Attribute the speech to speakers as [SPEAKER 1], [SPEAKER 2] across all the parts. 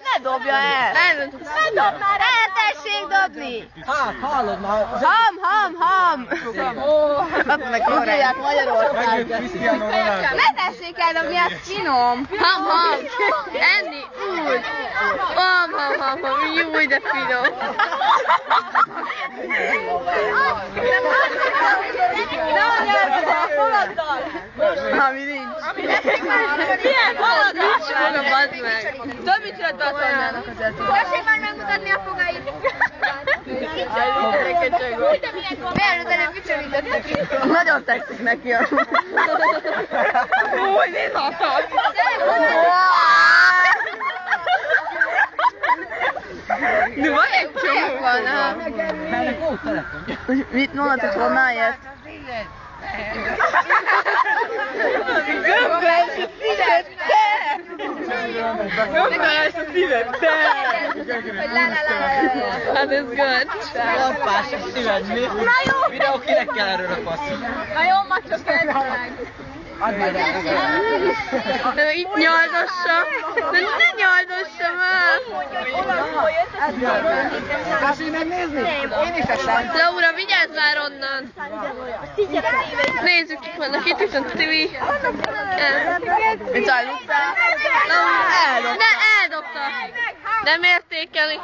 [SPEAKER 1] Ne dobja el! Ne dob már el! Tessék dobni!
[SPEAKER 2] Hát, hallod már!
[SPEAKER 1] Ham! Úgy írják Magyarország. Ne tessék el dobni, ez finom! Ham! Enni! Úgy! Ham! Júj, de finom! Ami nincs. Milyen haladat? Nincs maga, bazd meg. Többit jött be a tornának az ötlet. Tessék már megmutatni a fogait. Miért, de nem kicsörítettek? Nagyon tetszik neki a... Új, mi hatott? De van egy csomó van, ha? Mit mondod, hogy honnan jött? Gömbölcs a szíved, te! Gömbölcs a szíved, te! Hát ez good.
[SPEAKER 2] Lappás a szíved, mi?
[SPEAKER 1] Na jó!
[SPEAKER 2] Videó kinek kell erről a passzit?
[SPEAKER 1] Na jó, macsok, kezd meg! De itt nyaldossa! De ne nyaldossa már!
[SPEAKER 2] Kassi megnézni? Én is esem.
[SPEAKER 1] Laura, vigyázz már onnan! Nézzük, itt vannak itt viszont a TV. Mit elrúgtál? Ne, eldobta! Nem értékeli!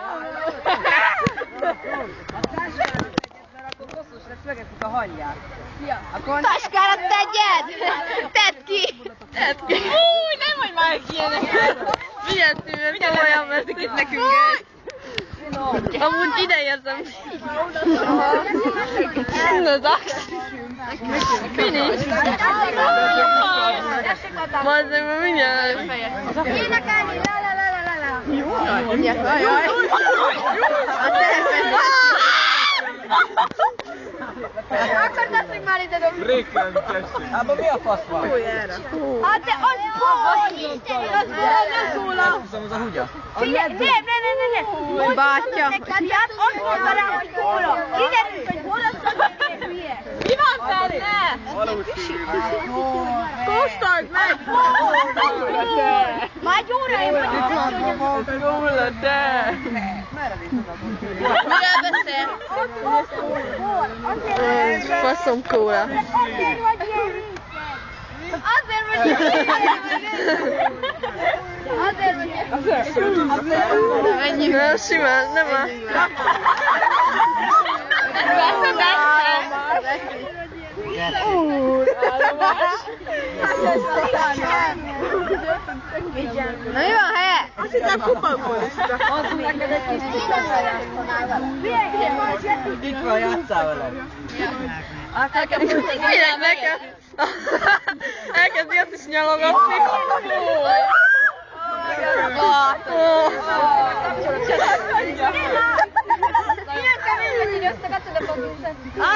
[SPEAKER 2] Megettük a hangyát.
[SPEAKER 1] Taskára tegyed! Tedd ki! Új, nem mondj már ilyeneket! Vigyázz, mert olyan veszik itt nekünk el. Amúgy ide érzem. Az ax. Finish. Bazzeg, mert mindjárt. Énekelni, la. Jaj. A terpen. Akartad, hogy már ide dobni?
[SPEAKER 2] Réken tessék. Abban mi a fasz van?
[SPEAKER 1] Új, erre. Hát de az hogy? Az nem szóla.
[SPEAKER 2] Az a hugya.
[SPEAKER 1] Figyelj, nem. Bátya. Hát azt mondta rá, hogy kóla. Kiderült, hogy kóla, szóval hülye. Mi van benne? Kóstold meg! Már egy óra én vagyok.
[SPEAKER 2] Kóla, te!
[SPEAKER 1] Miről beszél? Faszom kóla. Azért vagy ilyen. Ennyi. Nem, simán, nem áll. Na mi van helye? Azt hittem kupakból.
[SPEAKER 2] Adj neked egy kis itt van, játsszál vele.
[SPEAKER 1] Elkezdi azt is nyalogatni. Milyen kemény vagy, hogy összekatod a papírt?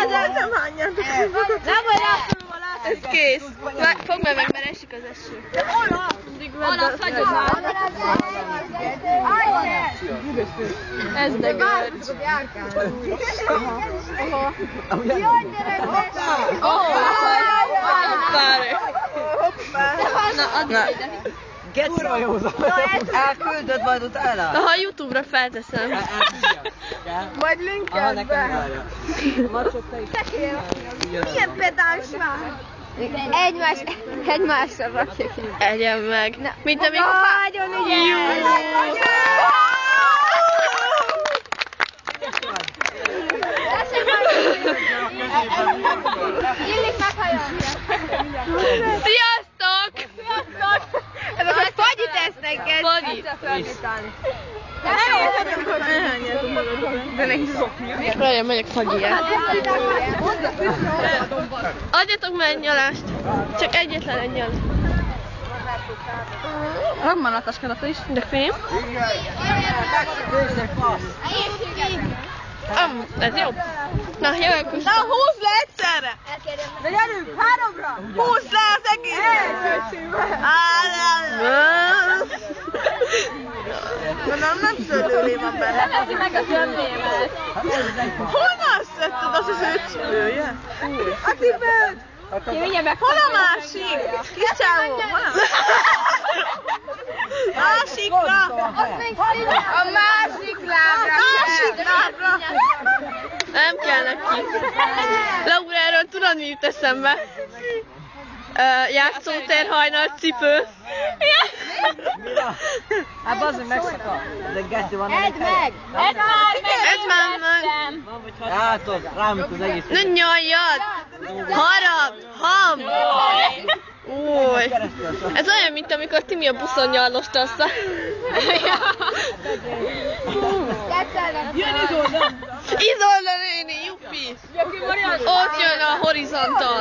[SPEAKER 1] De nem hányad. Nem vagy rá. Ez kész. Fogd meg, mert esik az eső. Olasz, hagyod már. Ez de görcs. Jaj, gyerek, hoppá.
[SPEAKER 2] Kurva józan. Elküldöd, majd utána?
[SPEAKER 1] Na, ha YouTube-ra felteszem. Majd linkeled be. Milyen pedáns már? Egymásra rakja ki. Egyen meg. Mint amikor... Nagyon ügyes! Illik meghajolni. Sziasztok! Sziasztok! Ezek a fagyit esznek el. Fagyit. Nem értem, hogy elhányjátok magadat. De nekik szoknia. Várjál, megyek fagyiját. Adjatok már egy nyalást. Csak egyetlen egy nyal. Ragd már a taskádat is. De fém. Ez jó. Na, jövök most. Na, húzd le egyszerre! De gyerünk, 3-ra! Húzd le az egész! Nem szőlőlé van benne. Teszi meg a zömbémet. Honnan szedted az ő szőlője? A tibet! Hol a másik? Kis csávó, hol a? tudod mi jut eszembe? Játszótér, hajnal, cipő.
[SPEAKER 2] Hát bazd megszakadt. Ez egy geci van.
[SPEAKER 1] Edd már meg!
[SPEAKER 2] Látod, rám jut az egész.
[SPEAKER 1] Ne nyaljad! Harap! Ham! Új! Ez olyan, mint amikor Timi a buszon nyallosta azt.
[SPEAKER 3] Jön Izolda!
[SPEAKER 1] Izolda néni, juppi! Ott jön a horizonton.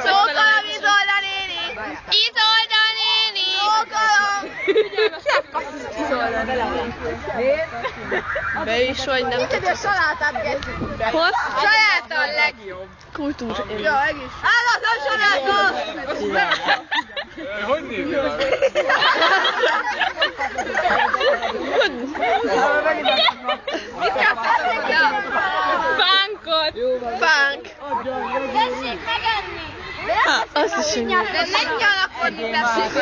[SPEAKER 1] Csókolom, Izolda néni! Izolda néni! Be is vagy, nem
[SPEAKER 3] Nincs a salátát kezdjük be.
[SPEAKER 1] Hol?
[SPEAKER 3] Saláta a legjobb.
[SPEAKER 1] Kultúra.
[SPEAKER 3] Ja, egész. Állat a saláta!
[SPEAKER 4] Hogy nézel?
[SPEAKER 1] Fánkot! Fánk!
[SPEAKER 3] Tessék megenni!
[SPEAKER 1] Azt is mondja.
[SPEAKER 3] De ne nyalakodni, tessék!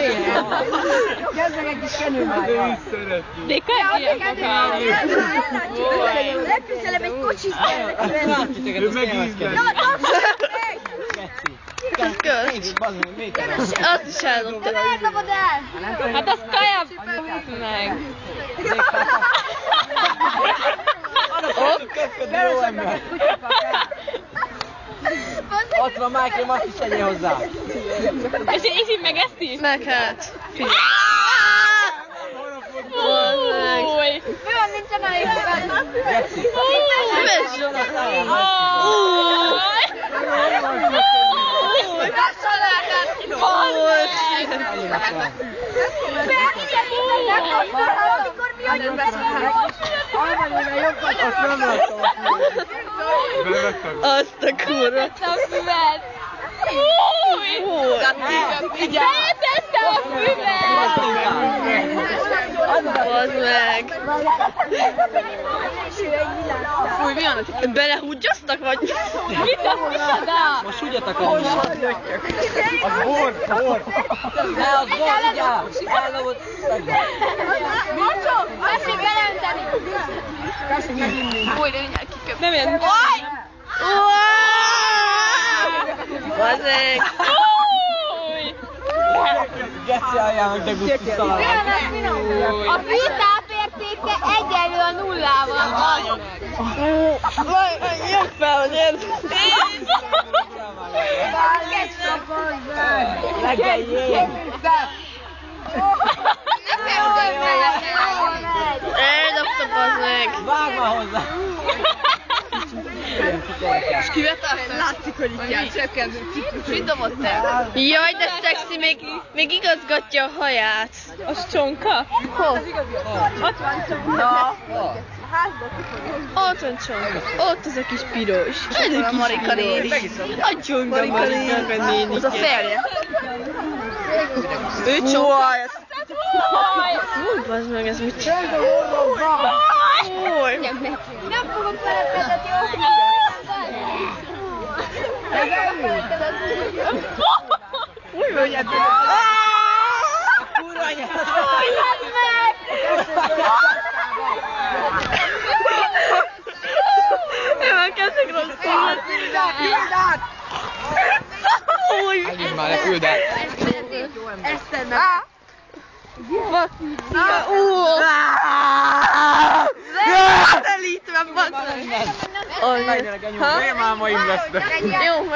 [SPEAKER 2] Kezdek egy kis kenőmájjal.
[SPEAKER 1] De kajak!
[SPEAKER 3] Legközelebb egy kocsit
[SPEAKER 4] Ő megízlel.
[SPEAKER 1] Ez költ. Azt is eldobta.
[SPEAKER 3] Eldobod el!
[SPEAKER 1] Hát az kaja meg.
[SPEAKER 2] Jó ember. Ott van Michael, azt is tegyél hozzá.
[SPEAKER 1] És így meg ezt is? Meg hát. Figyelj. Új!
[SPEAKER 3] Mi van, nincsen a légben?
[SPEAKER 2] Geci.
[SPEAKER 1] Üves!
[SPEAKER 3] A salátát amikor mi vagyunk
[SPEAKER 2] Azt nem látom.
[SPEAKER 1] Azt a kurva.
[SPEAKER 3] Betette a füvet!
[SPEAKER 1] Bazd meg. Fúj, mi van? Belehúgyasztak vagy? Mit az micsoda?
[SPEAKER 2] Most úgy akarni. Az bor, bor. Ne, az bor, vigyál. Ellopod.
[SPEAKER 3] Mocsó, tessék belenteni!
[SPEAKER 1] Fúj, de mindjárt kiköp. Nem ilyen. Bazd meg.
[SPEAKER 2] Geci aljának, de gusztus talán.
[SPEAKER 3] A fű tápértéke egyenlő a nullával.
[SPEAKER 1] Jön fel, hogy érted?
[SPEAKER 2] Legeljék.
[SPEAKER 1] Eldobta, bazd meg.
[SPEAKER 2] Vágj már hozzá.
[SPEAKER 1] És kivettem? Látszik, hogy itt jár. Csökkentő ciklus. Mit dobott el? Jaj, de szexi, még igazgatja a haját. Az csonka? Hol? Ott van csonka. Ott van csonka. Ott az a kis piros. Ez a Marika néni. A csonka Marika néni. Az a férje. Ő csonka. Új, bazd meg, ez mit csinál? Új.
[SPEAKER 3] Nem fogok feledkezni, jó?
[SPEAKER 1] Új, vagy ebből.
[SPEAKER 2] Kurva anyád.
[SPEAKER 1] Én már kezdek rosszul. Új.
[SPEAKER 4] Menjünk már, ne küld el.
[SPEAKER 3] Eszter meg.
[SPEAKER 1] Elítve, bazd meg.
[SPEAKER 2] Megyenek, anyó. Én már ma lesznek.
[SPEAKER 1] Jó.